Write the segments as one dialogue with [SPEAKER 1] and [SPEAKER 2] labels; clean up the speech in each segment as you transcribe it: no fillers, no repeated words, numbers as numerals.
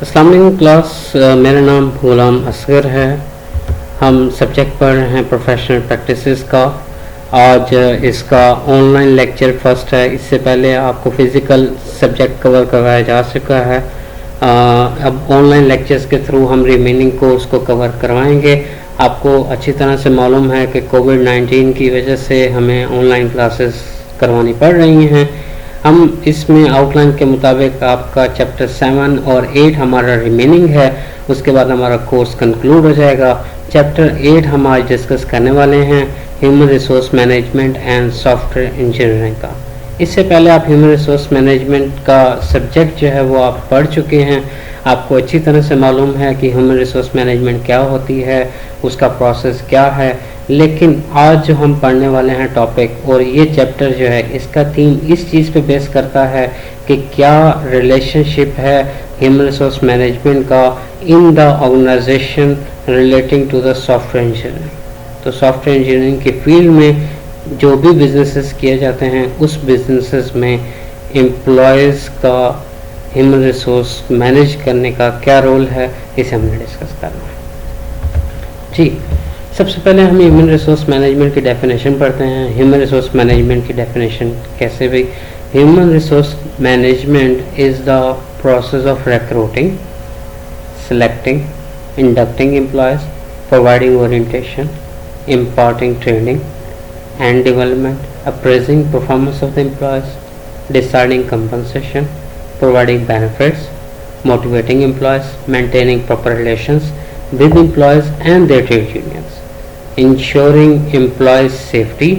[SPEAKER 1] अस्सलाम वालेकुम क्लास। मेरा नाम गुलाम असगर है। हम सब्जेक्ट पढ़ रहे हैं प्रोफेशनल प्रैक्टिसेस का। आज इसका ऑनलाइन लेक्चर फर्स्ट है। इससे पहले आपको फिज़िकल सब्जेक्ट कवर करवाया जा चुका है। अब ऑनलाइन लेक्चर्स के थ्रू हम रिमेनिंग कोर्स को कवर करवाएंगे। आपको अच्छी तरह से मालूम है कि कोविड-19 की वजह से हमें ऑनलाइन क्लासेस करवानी पड़ रही हैं। हम इसमें आउटलाइन के मुताबिक आपका चैप्टर 7 और 8 हमारा रिमेनिंग है। उसके बाद हमारा कोर्स कंक्लूड हो जाएगा। चैप्टर 8 हम आज डिस्कस करने वाले हैं human resource management and software engineering का। इससे पहले आप ह्यूमन रिसोर्स मैनेजमेंट का सब्जेक्ट जो है वो आप पढ़ चुके हैं। आपको अच्छी तरह से मालूम है कि ह्यूमन रिसोर्स मैनेजमेंट क्या होती है, उसका प्रोसेस क्या है। लेकिन आज जो हम पढ़ने वाले हैं टॉपिक और ये चैप्टर जो है इसका थीम इस चीज़ पे बेस करता है कि क्या रिलेशनशिप है ह्यूमन रिसोर्स मैनेजमेंट का in the organisation relating to the software engineering. तो सॉफ्टवेयर इंजीनियरिंग की फील्ड में जो भी बिजनेसेस किए जाते हैं उस बिजनेसेस में एम्प्लॉयज़ का ह्यूमन रिसोर्स मैनेज करने का क्या रोल है, इसे हमने डिस्कस करना है। जी, सबसे पहले हम ह्यूमन रिसोर्स मैनेजमेंट की डेफिनेशन पढ़ते हैं। ह्यूमन रिसोर्स मैनेजमेंट की डेफिनेशन कैसे भाई? Human resource management is the process of recruiting, selecting, inducting employees, providing orientation, imparting training and development, appraising performance of the employees, deciding compensation, providing benefits, motivating employees, maintaining proper relations with employees and their trade unions, ensuring employees' safety,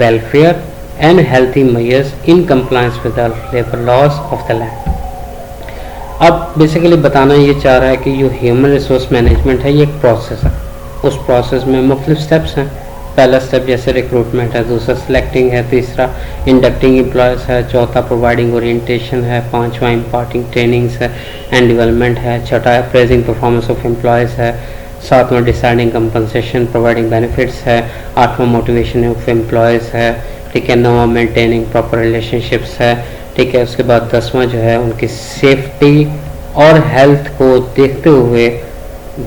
[SPEAKER 1] welfare and healthy measures in compliance with the labor laws of the land. अब basically बताना ये चाह रहा है कि जो human resource management है ये एक प्रोसेस है। उस प्रोसेस में मुख्तलिफ स्टेप्स हैं। पहला स्टेप जैसे रिक्रूटमेंट है, दूसरा सिलेक्टिंग है, तीसरा इंडक्टिंग एम्प्लॉयज़ है, चौथा प्रोवाइडिंग ओरिएंटेशन है, पांचवा इम्पार्टिंग ट्रेनिंग्स है एंड डेवलपमेंट है, छठा अप्रेजिंग परफॉर्मेंस ऑफ एम्प्लॉयज़ है, सातवां डिसाइडिंग कंपनसेशन प्रोवाइडिंग बेनिफिट्स है, आठवां मोटिवेशन ऑफ एम्प्लॉयज़ है, ठीक है, नौवां मेंटेनिंग प्रॉपर रिलेशनशिप्स है, ठीक है। उसके बाद 10वां जो है उनकी सेफ्टी और हेल्थ को देखते हुए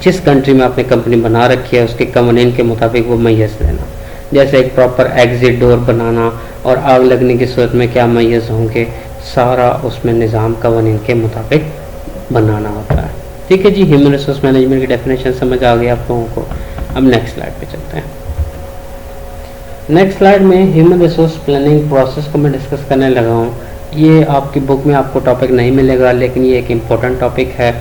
[SPEAKER 1] जिस कंट्री में आपने कंपनी बना रखी है उसके कवानीन के मुताबिक वो मैयस लेना। जैसे एक प्रॉपर एग्जिट डोर बनाना और आग लगने की सूरत में क्या मैयस होंगे, सारा उसमें निज़ाम कवानीन के मुताबिक बनाना होता है। ठीक है जी, ह्यूमन रिसोर्स मैनेजमेंट की डेफिनेशन समझ आ गई आप लोगों को। अब नेक्स्ट स्लाइड पे चलते हैं। नेक्स्ट स्लाइड में ह्यूमन रिसोर्स प्लानिंग प्रोसेस को मैं डिस्कस करने लगा हूँ। ये आपकी बुक में आपको टॉपिक नहीं मिलेगा, लेकिन ये एक इम्पोर्टेंट टॉपिक है,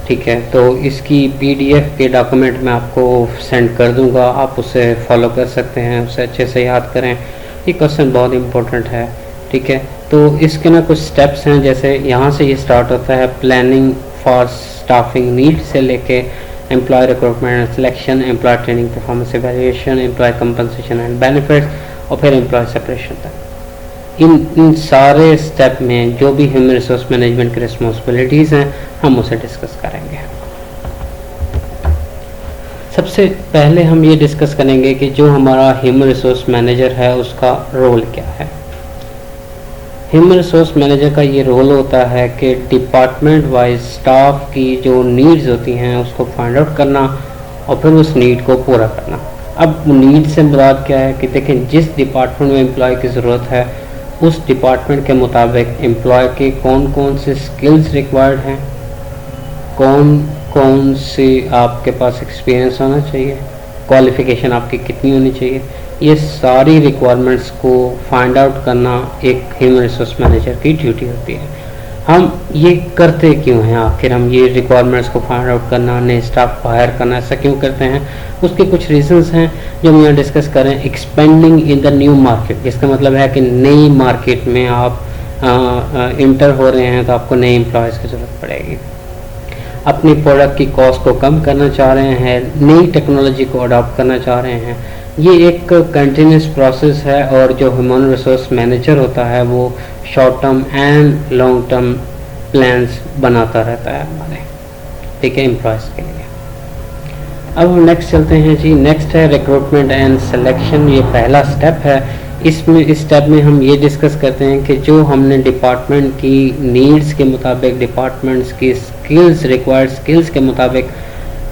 [SPEAKER 1] ठीक है। तो इसकी PDF के डॉक्यूमेंट मैं आपको सेंड कर दूंगा, आप उसे फॉलो कर सकते हैं, उसे अच्छे से याद करें। ये क्वेश्चन बहुत इम्पोर्टेंट है, ठीक है। तो इसके ना कुछ स्टेप्स हैं, जैसे यहाँ से ये स्टार्ट होता है प्लानिंग फॉर स्टाफिंग नीड से लेके employee recruitment and selection, employee training, performance evaluation, employee compensation and benefits और फिर एम्प्लॉय सेपरेशन तक। इन सारे स्टेप में जो भी ह्यूमन रिसोर्स मैनेजमेंट की रिस्पॉन्सिबिलिटीज़ हैं हम उसे डिस्कस करेंगे। सबसे पहले हम ये डिस्कस करेंगे कि जो हमारा ह्यूमन रिसोर्स मैनेजर है उसका रोल क्या है। ह्यूमन रिसोर्स मैनेजर का ये रोल होता है कि डिपार्टमेंट वाइज स्टाफ की जो नीड्स होती हैं उसको फाइंड आउट करना और फिर उस नीड को पूरा करना। अब नीड से मुराद क्या है कि देखें, जिस डिपार्टमेंट में एम्प्लॉय की ज़रूरत है उस डिपार्टमेंट के मुताबिक एम्प्लॉय के कौन कौन से स्किल्स रिक्वायर्ड हैं, कौन कौन से आपके पास एक्सपीरियंस होना चाहिए, क्वालिफ़िकेशन आपकी कितनी होनी चाहिए, ये सारी रिक्वायरमेंट्स को फाइंड आउट करना एक ह्यूमन रिसोर्स मैनेजर की ड्यूटी होती है। हम ये करते क्यों हैं आखिर? हम ये रिक्वायरमेंट्स को फाइंड आउट करना, नए स्टाफ हायर करना, ऐसा क्यों करते हैं? उसके कुछ रीजंस हैं जो हम यहाँ डिस्कस करें। Expanding in the new market, इसका मतलब है कि नई मार्केट में आप इंटर हो रहे हैं तो आपको नए एम्प्लॉयज़ की ज़रूरत पड़ेगी। अपनी प्रोडक्ट की कॉस्ट को कम करना चाह रहे हैं, नई टेक्नोलॉजी को अडॉप्ट करना चाह रहे हैं। ये एक कंटिन्यूस प्रोसेस है और जो ह्यूमन रिसोर्स मैनेजर होता है वो short term and long term plans बनाता रहता है हमारे, ठीक है, एम्प्लॉयज़ के लिए। अब नेक्स्ट चलते हैं जी। नेक्स्ट है रिक्रूटमेंट एंड सिलेक्शन। ये पहला स्टेप है इसमें इस स्टेप में हम ये डिस्कस करते हैं कि जो हमने डिपार्टमेंट की नीड्स के मुताबिक, डिपार्टमेंट्स की स्किल्स, रिक्वायर्ड स्किल्स के मुताबिक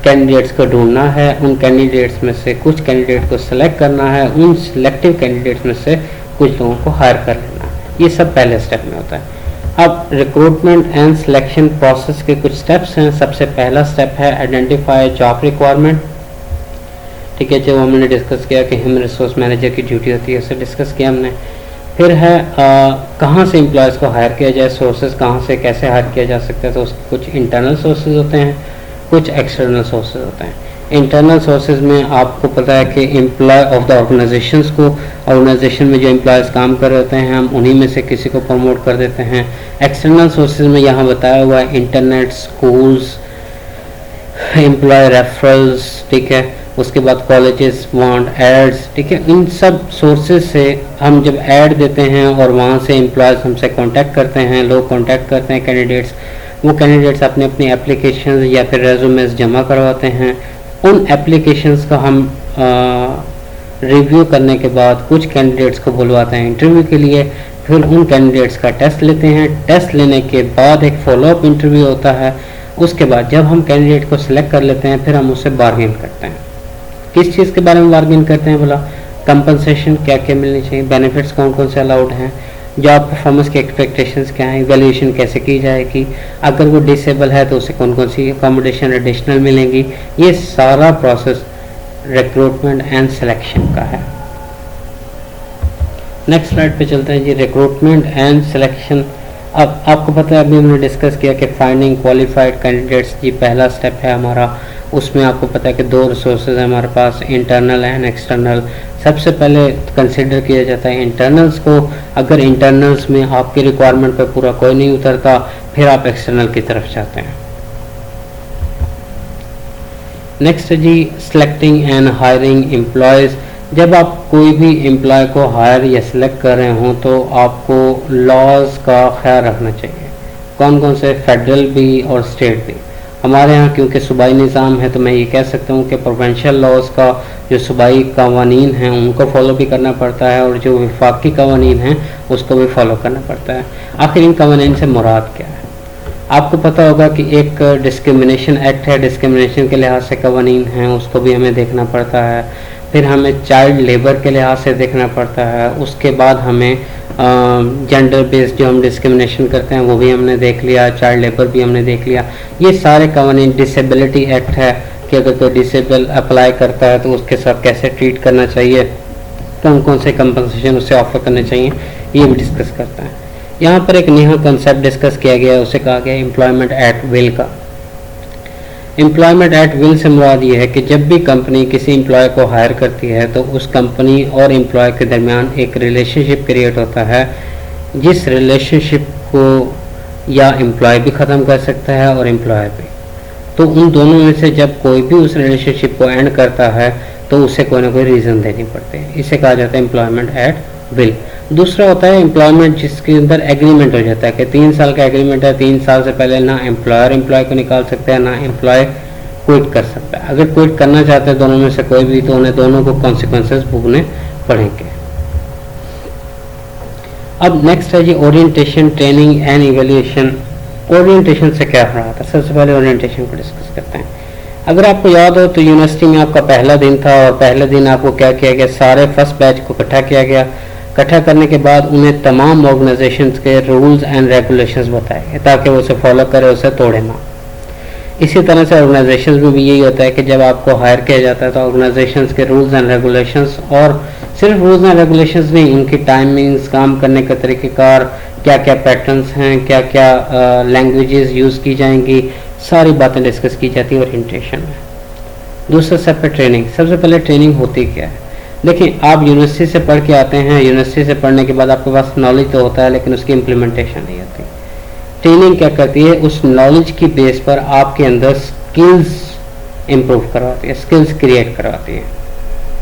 [SPEAKER 1] कैंडिडेट्स को ढूंढना है, उन कैंडिडेट्स में से कुछ कैंडिडेट को सिलेक्ट करना है, उन सिलेक्टिव कैंडिडेट्स में से कुछ लोगों को हायर कर लेना है। ये सब पहले स्टेप में होता है। अब रिक्रूटमेंट एंड सिलेक्शन प्रोसेस के कुछ स्टेप्स हैं। सबसे पहला स्टेप है आइडेंटिफाई जॉब रिक्वायरमेंट। ठीक है, जो हमने डिस्कस किया कि ह्यूमन रिसोर्स मैनेजर की ड्यूटी होती है, उसे डिस्कस किया हमने। फिर है कहाँ से एम्प्लॉयज़ को हायर किया जाए, सोर्सेज कहाँ से कैसे हायर किया जा सकता है। तो उसके कुछ इंटरनल सोर्सेज होते हैं, कुछ एक्सटर्नल सोर्सेज होते हैं। इंटरनल सोर्सेज में आपको पता है कि एम्प्लॉय ऑफ द ऑर्गेनाइजेशंस को, ऑर्गेनाइजेशन में जो एम्प्लॉयज़ काम कर रहे होते हैं, हम उन्हीं में से किसी को प्रमोट कर देते हैं। एक्सटर्नल सोर्सेज में यहाँ बताया हुआ है इंटरनेट, स्कूल्स, एम्प्लॉय रेफरल्स, ठीक है, उसके बाद कॉलेजेस वांट एड्स, ठीक है। इन सब सोर्सेज से हम जब ऐड देते हैं और वहाँ से एम्प्लॉयज़ हमसे कांटेक्ट करते हैं, लोग कांटेक्ट करते हैं कैंडिडेट्स, वो कैंडिडेट्स अपने अपनी एप्लीकेशन या फिर रेज्यूमेस जमा करवाते हैं। उन एप्लीकेशंस का हम रिव्यू करने के बाद कुछ कैंडिडेट्स को बुलवाते हैं इंटरव्यू के लिए। फिर उन कैंडिडेट्स का टेस्ट लेते हैं। टेस्ट लेने के बाद एक फॉलोअप इंटरव्यू होता है। उसके बाद जब हम कैंडिडेट को सिलेक्ट कर लेते हैं, फिर हम उससे बार्गेन करते हैं। किस चीज़ के बारे में बार्गेन करते हैं बोला, कंपनसेशन क्या क्या मिलनी चाहिए, बेनिफिट्स कौन कौन से अलाउड हैं, जॉब परफॉर्मेंस की एक्सपेक्टेशंस क्या हैं, इवैल्यूएशन कैसे की जाएगी, अगर वो डिसेबल है तो उसे कौन कौन सी अकोमोडेशन एडिशनल मिलेंगी। ये सारा प्रोसेस रिक्रूटमेंट एंड सिलेक्शन का है। नेक्स्ट स्लाइड पे चलते हैं जी, रिक्रूटमेंट एंड सिलेक्शन। अब आपको पता है, अभी हमने डिस्कस किया कि फाइंडिंग क्वालिफाइड कैंडिडेट्स जी पहला स्टेप है हमारा। उसमें आपको पता है कि दो रिसोर्सेज है हमारे पास, इंटरनल एंड एक्सटर्नल। सबसे पहले कंसिडर किया जाता है इंटरनल्स को। अगर इंटरनल्स में आपकी रिक्वायरमेंट पे पूरा कोई नहीं उतरता, फिर आप एक्सटर्नल की तरफ जाते हैं। नेक्स्ट है जी सिलेक्टिंग एंड हायरिंग एम्प्लॉयज़। जब आप कोई भी एम्प्लॉय को हायर या सिलेक्ट कर रहे हों तो आपको लॉज का ख्याल रखना चाहिए। कौन कौन से, फेडरल भी और स्टेट भी। हमारे यहाँ क्योंकि सूबाई निज़ाम है तो मैं ये कह सकता हूँ कि प्रोविंशियल लॉज का जो सूबाई कवानीन हैं उनको फॉलो भी करना पड़ता है, और जो वफाकी कवानीन हैं उसको भी फॉलो करना पड़ता है। आखिर इन कवानीन से मुराद क्या है? आपको पता होगा कि एक डिस्क्रिमिनेशन एक्ट है, डिस्क्रिमिनेशन के लिहाज से कवानीन हैं, उसको भी हमें देखना पड़ता है। फिर हमें चाइल्ड लेबर के लिहाज से देखना पड़ता है। उसके बाद हमें जेंडर बेस्ड जो हम डिस्क्रिमिनेशन करते हैं वो भी हमने देख लिया, चाइल्ड लेबर भी हमने देख लिया। ये सारे कवानीन, डिसेबिलिटी एक्ट है कि अगर कोई डिसेबल अप्लाई करता है तो उसके साथ कैसे ट्रीट करना चाहिए, कौन कौन से कंपनसेशन उसे ऑफर करने चाहिए, ये भी डिस्कस करता है। यहाँ पर एक नया कंसेप्ट डिस्कस किया गया है, उसे कहा गया एम्प्लॉयमेंट एट विल का। एम्प्लॉयमेंट एट विल से मुराद ये है कि जब भी कंपनी किसी एम्प्लॉय को हायर करती है तो उस कंपनी और एम्प्लॉय के दरमियान एक रिलेशनशिप क्रिएट होता है, जिस रिलेशनशिप को या एम्प्लॉय भी ख़त्म कर सकता है और एम्प्लॉय भी। तो उन दोनों में से जब कोई भी उस रिलेशनशिप को एंड करता है तो उसे कोई ना कोई रीज़न देनी पड़ती है। इसे कहा जाता है एम्प्लॉयमेंट एट विल। दूसरा होता है एम्प्लॉयमेंट जिसके अंदर एग्रीमेंट हो जाता है कि 3 साल का एग्रीमेंट है, 3 साल से पहले ना एम्प्लॉयर एम्प्लॉय को निकाल सकता है, ना एम्प्लॉय क्विट कर सकता है। अगर क्विट करना चाहते हैं दोनों में से कोई भी, तो उन्हें दोनों को कॉन्सिक्वेंसेस भुगतने पड़ेंगे। अब नेक्स्ट है जी orientation, training and evaluation. Orientation से क्या रहा था, सबसे पहले ओरिएंटेशन को डिस्कस करते हैं। अगर आपको याद हो तो यूनिवर्सिटी में आपका पहला दिन था और पहले दिन आपको क्या किया गया, सारे फर्स्ट बैच को इकट्ठा किया गया। इकट्ठा करने के बाद उन्हें तमाम ऑर्गेनाइजेशंस के रूल्स एंड रेगुलेशंस बताए गए ताकि वो उसे फॉलो करे, उसे तोड़े ना। इसी तरह से ऑर्गेनाइजेशंस में भी यही होता है कि जब आपको हायर किया जाता है तो ऑर्गेनाइजेशंस के रूल्स एंड रेगुलेशंस, और सिर्फ रूल्स एंड रेगुलेशंस नहीं, उनकी टाइमिंग्स, काम करने का तरीक़ेकार, क्या क्या पैटर्न्स हैं, क्या क्या लैंग्वेजेस यूज़ की जाएंगी, सारी बातें डिस्कस की जाती है ओरिएंटेशन में। दूसरा स्टेप है ट्रेनिंग। सबसे पहले ट्रेनिंग होती क्या है? देखिए, आप यूनिवर्सिटी से पढ़ के आते हैं, यूनिवर्सिटी से पढ़ने के बाद आपके पास नॉलेज तो होता है लेकिन उसकी इम्प्लीमेंटेशन नहीं होती। ट्रेनिंग क्या करती है, उस नॉलेज की बेस पर आपके अंदर स्किल्स इम्प्रूव करवाती है, स्किल्स क्रिएट करवाती है।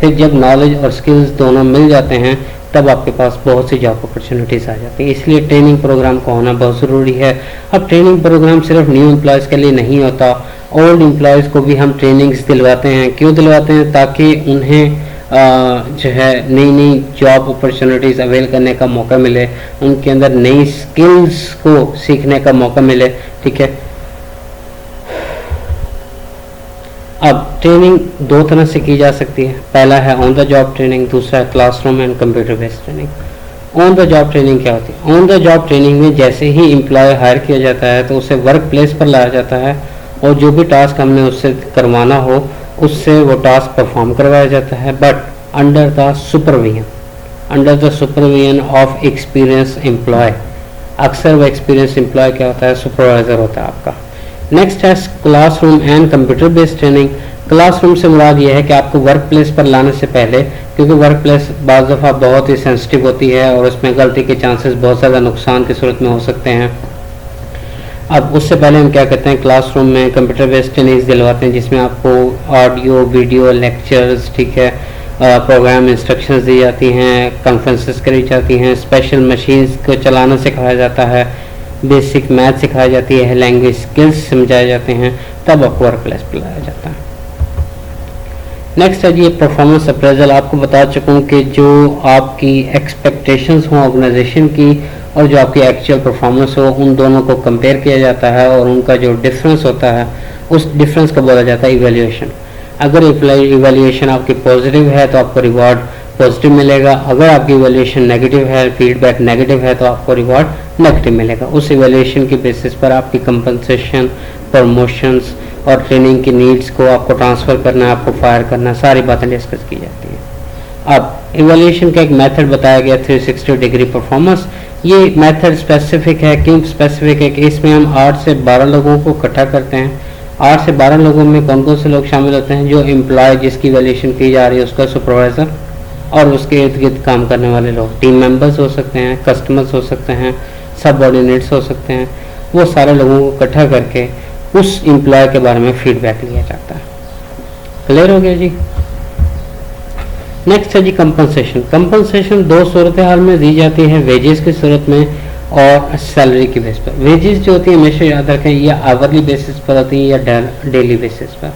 [SPEAKER 1] फिर जब नॉलेज और स्किल्स दोनों मिल जाते हैं तब आपके पास बहुत सी जॉब अपॉर्चुनिटीज़ आ जाती हैं। इसलिए ट्रेनिंग प्रोग्राम का होना बहुत ज़रूरी है। अब ट्रेनिंग प्रोग्राम सिर्फ न्यू एम्प्लॉयज़ के लिए नहीं होता, ओल्ड एम्प्लॉयज़ को भी हम ट्रेनिंग्स दिलवाते हैं। क्यों दिलवाते हैं? ताकि उन्हें जो है नई नई जॉब अपॉर्चुनिटीज़ अवेल करने का मौका मिले, उनके अंदर नई स्किल्स को सीखने का मौका मिले। ठीक है, अब ट्रेनिंग दो तरह से की जा सकती है। पहला है ऑन द जॉब ट्रेनिंग, दूसरा है classroom and computer based training. On the job training क्या होती है? ऑन द जॉब ट्रेनिंग में जैसे ही एम्प्लॉय हायर किया जाता है तो उसे वर्क प्लेस पर लाया जाता है और जो भी टास्क हमने उससे करवाना हो उससे वो टास्क परफॉर्म करवाया जाता है, but under the supervision of experience employee. अक्सर वो एक्सपीरियंस एम्प्लॉय क्या होता है? सुपरवाइजर होता है आपका। नेक्स्ट है classroom and computer based training. Classroom से मुराद ये है कि आपको वर्क प्लेस पर लाने से पहले, क्योंकि वर्क प्लेस बाज़ दफ़ा बहुत ही सेंसिटिव होती है और उसमें गलती के चांसेस बहुत ज़्यादा नुकसान की सूरत में हो सकते हैं। अब उससे पहले हम क्या करते हैं, क्लासरूम में कंप्यूटर बेस्ड ट्रेनिंग्स दिलवाते हैं जिसमें आपको ऑडियो वीडियो लेक्चर्स, ठीक है, प्रोग्राम इंस्ट्रक्शंस दी जाती हैं, कॉन्फ्रेंसेस करी जाती हैं, स्पेशल मशीन्स को चलाना सिखाया जाता है, बेसिक मैथ सिखाई जाती है, लैंग्वेज स्किल्स समझाए जाते हैं, तब आपको वर्क प्लेस पर लाया जाता है। नेक्स्ट है जी परफॉर्मेंस अप्रेजल। आपको बता चुका हूँ कि जो आपकी एक्सपेक्टेशंस हों ऑर्गेनाइजेशन की और जो आपकी एक्चुअल परफॉर्मेंस हो, उन दोनों को कंपेयर किया जाता है और उनका जो डिफरेंस होता है उस डिफरेंस को बोला जाता है इवैल्यूएशन। अगर इवैल्यूएशन आपकी पॉजिटिव है तो आपको रिवॉर्ड पॉजिटिव मिलेगा, अगर आपकी इवैल्यूएशन नेगेटिव है, फीडबैक नेगेटिव है, तो आपको रिवॉर्ड नेगेटिव मिलेगा। उस इवैल्यूएशन की बेसिस पर आपकी कंपनसेशन, प्रमोशंस और ट्रेनिंग की नीड्स को आपको ट्रांसफ़र करना है, आपको फायर करना है, सारी बातें डिस्कस की जाती हैं। अब इवैल्यूएशन का एक मेथड बताया गया 360 डिग्री परफॉर्मेंस। ये मेथड स्पेसिफिक है। क्यों स्पेसिफिक है? कि इसमें हम 8 से 12 लोगों को इकट्ठा करते हैं। 8 से 12 लोगों में कौन कौन से लोग शामिल होते हैं? जो एम्प्लॉय जिसकी इवैल्यूएशन की जा रही है उसका सुपरवाइज़र और उसके इर्द गिर्द काम करने वाले लोग, टीम मेंबर्स हो सकते हैं, कस्टमर्स हो सकते हैं, सबऑर्डिनेट्स हो सकते हैं। वो सारे लोगों को इकट्ठा करके उस एम्प्लॉय के बारे में फीडबैक लिया जाता है। क्लियर हो गया जी? नेक्स्ट है जी कंपनसेशन। कंपनसेशन दो सूरत हाल में दी जाती है, वेजेस की सूरत में और सैलरी की बेस पर। वेजेस जो होती है हमेशा याद रखें या आवरली बेसिस पर होती है या डेली बेसिस पर,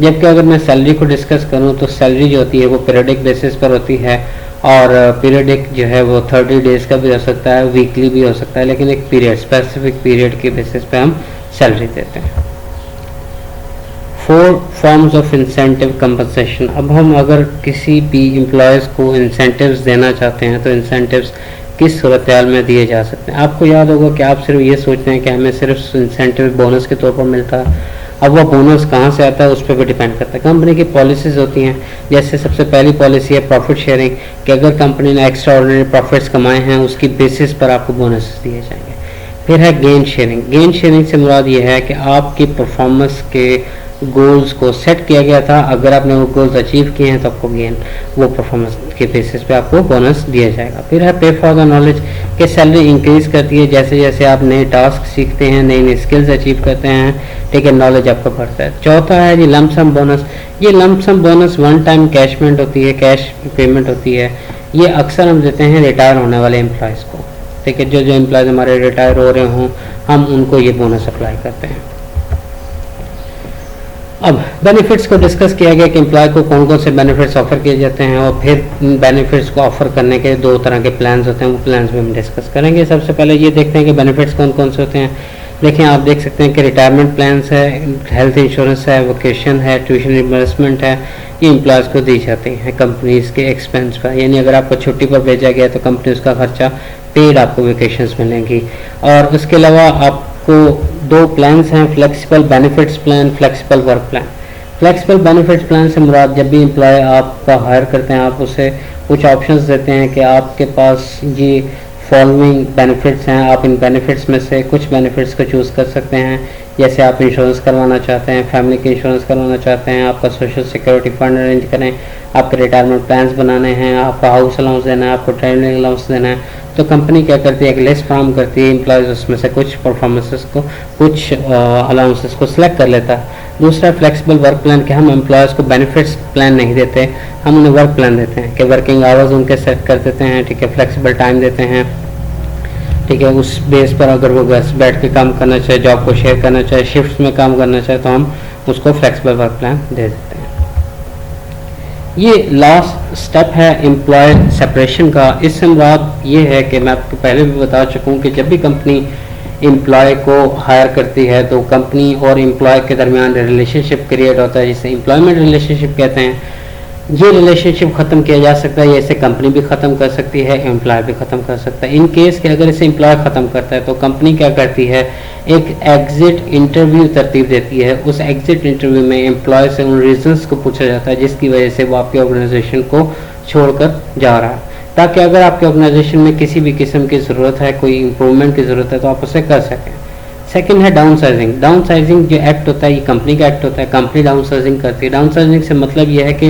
[SPEAKER 1] जबकि अगर मैं सैलरी को डिस्कस करूं तो सैलरी जो होती है वो पीरियडिक बेसिस पर होती है और पीरियडिक जो है वो 30 डेज़ का भी हो सकता है, वीकली भी हो सकता है, लेकिन एक पीरियड स्पेसिफिक पीरियड के बेसिस पे हम सैलरी देते हैं। 4 फॉर्म्स ऑफ इंसेंटिव कंपनसेशन। अब हम अगर किसी भी एम्प्लॉयज़ को इंसेंटिव्स देना चाहते हैं तो इंसेंटिव्स किस सूरत हाल में दिए जा सकते हैं? आपको याद होगा कि आप सिर्फ ये सोचते हैं कि हमें सिर्फ इंसेंटिव बोनस के तौर पर मिलता है। अब वो बोनस कहाँ से आता है उस पर भी डिपेंड करता है। कंपनी की पॉलिसीज़ होती हैं, जैसे सबसे पहली पॉलिसी है प्रॉफिट शेयरिंग, कि अगर कंपनी ने एक्स्ट्रा ऑर्डिनरी प्रॉफिट्स कमाए हैं उसकी बेसिस पर आपको बोनस दिए जाएंगे। फिर है गेन शेयरिंग। गेन शेयरिंग से मुराद ये है कि आपकी परफॉर्मेंस के गोल्स को सेट किया गया था, अगर आपने वो गोल्स अचीव किए हैं तो आपको गेन वो परफॉर्मेंस के बेसिस पे आपको बोनस दिया जाएगा। फिर है पे फॉर द नॉलेज, कि सैलरी इंक्रीज करती है जैसे जैसे आप नए टास्क सीखते हैं, नई नई स्किल्स अचीव करते हैं, ठीक है, नॉलेज आपका बढ़ता है। चौथा है जी लंप सम बोनस। ये lump sum bonus one time कैशमेंट होती है, कैश पेमेंट होती है। ये अक्सर हम देते हैं रिटायर होने वाले एम्प्लॉयज़ को, ठीक है, जो जो एम्प्लॉयज़ हमारे रिटायर हो रहे हों हम उनको ये बोनस अप्लाई करते हैं। अब बेनिफिट्स को डिस्कस किया गया कि एम्प्लॉय को कौन कौन से बेनिफिट्स ऑफर किए जाते हैं और फिर बेनिफिट्स को ऑफर करने के 2 तरह के प्लान्स होते हैं, वो प्लान्स भी हम डिस्कस करेंगे। सबसे पहले ये देखते हैं कि बेनिफिट्स कौन कौन से होते हैं। देखिए आप देख सकते हैं कि रिटायरमेंट प्लान्स है, हेल्थ इंश्योरेंस है, वोकेशन है, ट्यूशन रिम्बर्समेंट है, ये एम्प्लॉयज़ को दी जाती हैं कंपनीज़ के एक्सपेंस पर। यानी अगर आपको छुट्टी पर भेजा गया तो कंपनी उसका खर्चा पेड आपको वेकेशंस मिलेंगी। और उसके अलावा आपको 2 प्लान्स हैं, flexible benefits plan, flexible work plan. Flexible benefits plan से मुराद जब भी एम्प्लॉय आपका हायर करते हैं आप उसे कुछ ऑप्शंस देते हैं कि आपके पास ये फॉलोइंग बेनिफिट्स हैं, आप इन बेनिफिट्स में से कुछ बेनिफिट्स को चूज़ कर सकते हैं। जैसे आप इंश्योरेंस करवाना चाहते हैं, फैमिली के इंश्योरेंस करवाना चाहते हैं, आपका सोशल सिक्योरिटी फंड अरेंज करें, आपके रिटायरमेंट प्लान्स बनाने हैं, आपका हाउस अलाउंस देना है, आपको ट्रैवलिंग अलाउंस देना है, तो कंपनी क्या करती है, एक लिस्ट फॉर्म करती है, एम्प्लॉयज़ उसमें से कुछ परफॉर्मेंसेस को, कुछ अलाउंसेस को सिलेक्ट कर लेता है। दूसरा फ्लेक्सिबल वर्क प्लान, कि हम एम्प्लॉयज़ को बेनिफिट्स प्लान नहीं देते, हम उन्हें वर्क प्लान देते हैं कि वर्किंग आवर्स उनके सेट कर देते हैं, ठीक है, फ्लेक्सिबल टाइम देते हैं, ठीक है, उस बेस पर अगर वो बस बैठ के काम करना चाहे, जॉब को शेयर करना चाहे, शिफ्ट्स में काम करना चाहे तो हम उसको फ्लेक्सिबल वर्क प्लान दे देते हैं। ये लास्ट स्टेप है एम्प्लॉय सेपरेशन का। इससे मुराद ये है कि मैं आपको पहले भी बता चुका हूँ कि जब भी कंपनी एम्प्लॉय को हायर करती है तो कंपनी और एम्प्लॉय के दरमियान रिलेशनशिप क्रिएट होता है, जिसे एम्प्लॉयमेंट रिलेशनशिप कहते हैं। ये रिलेशनशिप ख़त्म किया जा सकता है, इसे कंपनी भी ख़त्म कर सकती है, एम्प्लॉय भी ख़त्म कर सकता है। इन केस के अगर इसे एम्प्लॉय ख़त्म करता है तो कंपनी क्या करती है, एक एग्जिट इंटरव्यू तरतीब देती है। उस एग्जिट इंटरव्यू में एम्प्लॉय से उन रीजंस को पूछा जाता है जिसकी वजह से वो आपकी ऑर्गेनाइजेशन को छोड़कर जा रहा है, ताकि अगर आपके ऑर्गेनाइजेशन में किसी भी किस्म की ज़रूरत है, कोई इम्प्रूवमेंट की ज़रूरत है तो आप उसे कर सकें। सेकंड है डाउन साइजिंग। डाउन साइजिंग जो एक्ट होता है ये कंपनी का एक्ट होता है, कंपनी डाउन साइजिंग करती है। डाउन साइजिंग से मतलब ये है कि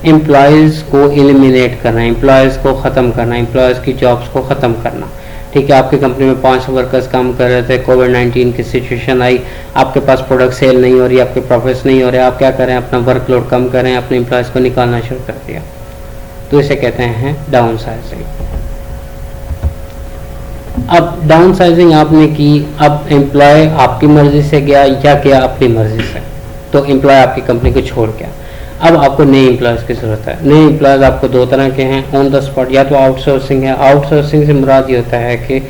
[SPEAKER 1] एम्प्लॉयज़ को एलिमिनेट करना, एम्प्लॉयज़ को ख़त्म करना, एम्प्लॉयज़ की जॉब्स को ख़त्म करना। ठीक है, आपकी कंपनी में 5 वर्कर्स काम कर रहे थे, कोविड-19 की सिचुएशन आई, आपके पास प्रोडक्ट सेल नहीं हो रही, आपके प्रॉफिट्स नहीं हो रहे, आप क्या करें, अपना वर्कलोड कम करें, अपने एम्प्लॉयज़ को निकालना शुरू कर दिया, तो इसे कहते हैं डाउन साइजिंग। अब डाउन साइजिंग आपने की, अब एम्प्लॉय आपकी मर्जी से गया या गया अपनी मर्जी से, तो एम्प्लॉय आपकी कंपनी को छोड़ गया। अब आपको नए एम्प्लॉयज़ की ज़रूरत है। नए एम्प्लॉयज़ आपको 2 तरह के हैं, ऑन द स्पॉट या तो आउटसोर्सिंग है। आउटसोर्सिंग से मुराद ये होता है कि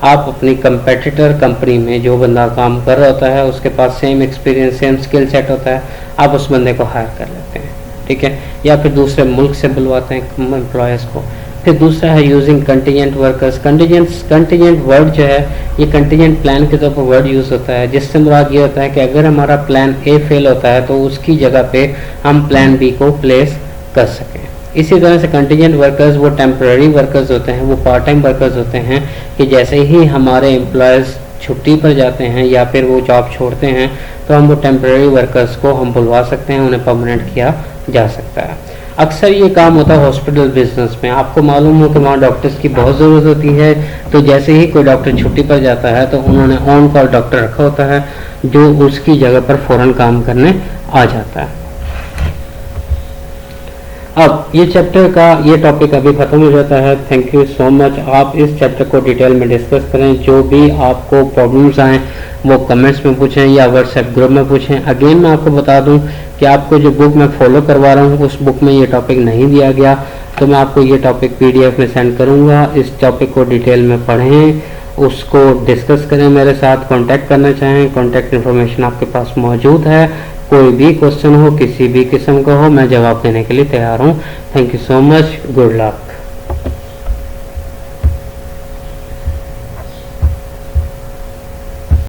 [SPEAKER 1] आप अपनी कंपेटिटर कंपनी में जो बंदा काम कर रहा होता है उसके पास same experience, same skill set होता है, आप उस बंदे को हायर कर लेते हैं। ठीक है, या फिर दूसरे मुल्क से बुलवाते हैं एम्प्लॉयज़ को। फिर दूसरा है using contingent workers. Contingent word जो है ये कंटीजेंट प्लान के तौर पर वर्ड यूज़ होता है, जिससे मुराद ये होता है कि अगर हमारा प्लान ए फेल होता है तो उसकी जगह पे हम प्लान बी को प्लेस कर सकें। इसी तरह से कंटीजेंट वर्कर्स वो टेम्पररी वर्कर्स होते हैं, वो पार्ट टाइम वर्कर्स होते हैं कि जैसे ही हमारे एम्प्लॉयज़ छुट्टी पर जाते हैं या फिर वो जॉब छोड़ते हैं तो हम वो टेम्पररी वर्कर्स को हम बुलवा सकते हैं, उन्हें परमानेंट किया जा सकता है। अक्सर ये काम होता है हॉस्पिटल बिजनेस में। आपको मालूम हो कि वहाँ डॉक्टर्स की बहुत ज़रूरत होती है, तो जैसे ही कोई डॉक्टर छुट्टी पर जाता है तो उन्होंने ऑन कॉल डॉक्टर रखा होता है जो उसकी जगह पर फ़ौरन काम करने आ जाता है। अब ये चैप्टर का ये टॉपिक अभी ख़त्म हो जाता है। Thank you so much. आप इस चैप्टर को डिटेल में डिस्कस करें, जो भी आपको प्रॉब्लम्स आएँ वो कमेंट्स में पूछें या व्हाट्सएप ग्रुप में पूछें। अगेन मैं आपको बता दूं कि आपको जो बुक मैं फॉलो करवा रहा हूं उस बुक में ये टॉपिक नहीं दिया गया, तो मैं आपको ये टॉपिक PDF में सेंड करूंगा। इस टॉपिक को डिटेल में पढ़ें, उसको डिस्कस करें, मेरे साथ कांटेक्ट करना चाहें, कांटेक्ट इन्फॉर्मेशन आपके पास मौजूद है। कोई भी क्वेश्चन हो, किसी भी किस्म का हो, मैं जवाब देने के लिए तैयार हूँ। Thank you so much, good luck.